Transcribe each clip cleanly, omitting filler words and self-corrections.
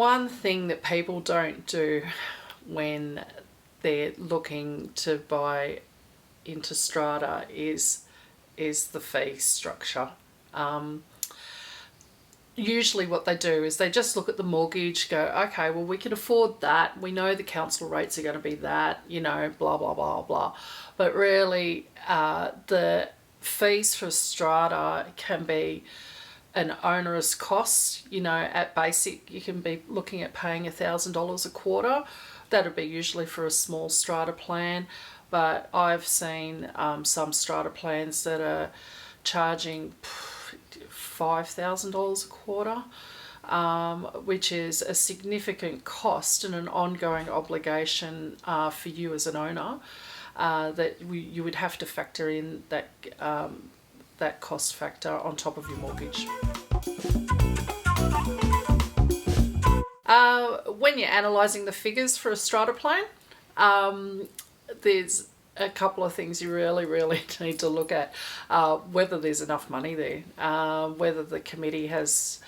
one thing that people don't do when they're looking to buy into strata is the fee structure. Usually what they do is they just look at the mortgage, go, okay, well, we can afford that. We know the council rates are going to be that, blah, blah, blah, blah. But really, the fees for strata can be an onerous cost. At basic, you can be looking at paying $1,000 a quarter. That'd be usually for a small strata plan. But I've seen some strata plans that are charging $5,000 a quarter, which is a significant cost and an ongoing obligation for you as an owner, that you would have to factor in that cost factor on top of your mortgage. When you're analysing the figures for a strata plan, there's a couple of things you really, really need to look at. Whether there's enough money there, whether the committee has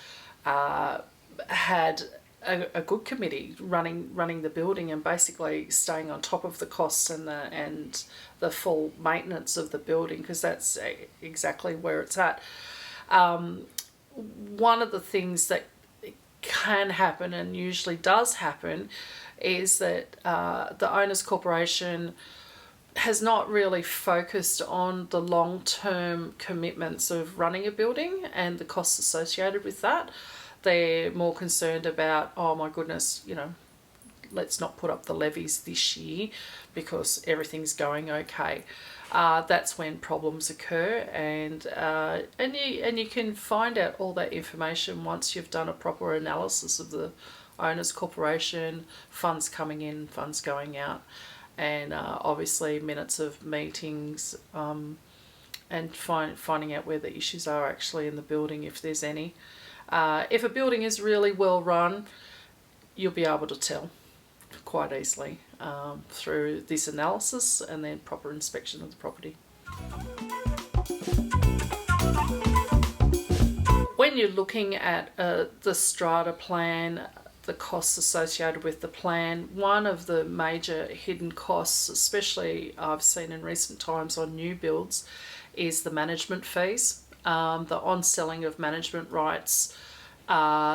had a good committee running the building and basically staying on top of the costs and the full maintenance of the building, because that's exactly where it's at. One of the things that can happen, and usually does happen, is that the owners corporation has not really focused on the long-term commitments of running a building and the costs associated with that. They're more concerned about, oh my goodness, let's not put up the levies this year because everything's going okay. That's when problems occur, and you can find out all that information once you've done a proper analysis of the owners corporation, funds coming in, funds going out, and obviously minutes of meetings, and finding out where the issues are actually in the building, if there's any. If a building is really well run, you'll be able to tell quite easily through this analysis and then proper inspection of the property. When you're looking at the strata plan, the costs associated with the plan, one of the major hidden costs, especially I've seen in recent times on new builds, is the management fees, the on-selling of management rights.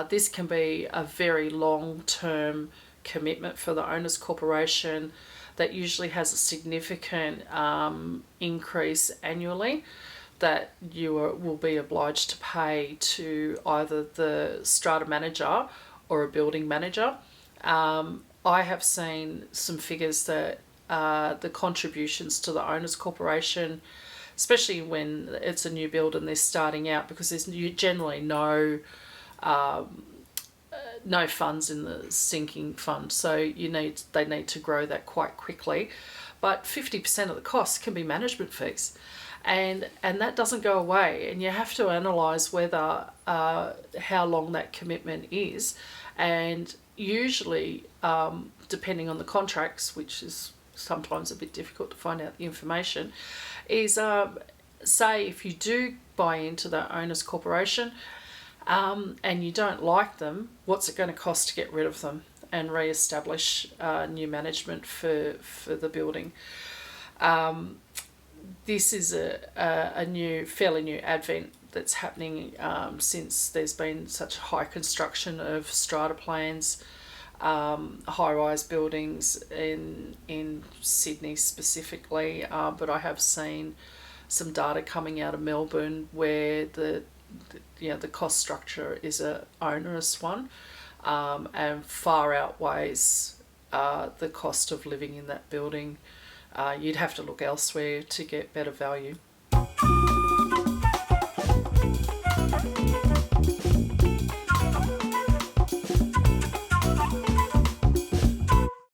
This can be a very long-term commitment for the owners corporation that usually has a significant increase annually that you will be obliged to pay to either the strata manager or a building manager. I have seen some figures that the contributions to the owners corporation, especially when it's a new build and they're starting out, because there's generally no funds in the sinking fund, so they need to grow that quite quickly. But 50% of the costs can be management fees, and that doesn't go away, and you have to analyse whether how long that commitment is. And usually, depending on the contracts, which is sometimes a bit difficult to find out the information, is say if you do buy into the owners corporation and you don't like them, what's it going to cost to get rid of them and re-establish new management for the building? This is a fairly new advent that's happening since there's been such high construction of strata plans, high-rise buildings in Sydney specifically, but I have seen some data coming out of Melbourne where the cost structure is a onerous one, and far outweighs the cost of living in that building. You'd have to look elsewhere to get better value.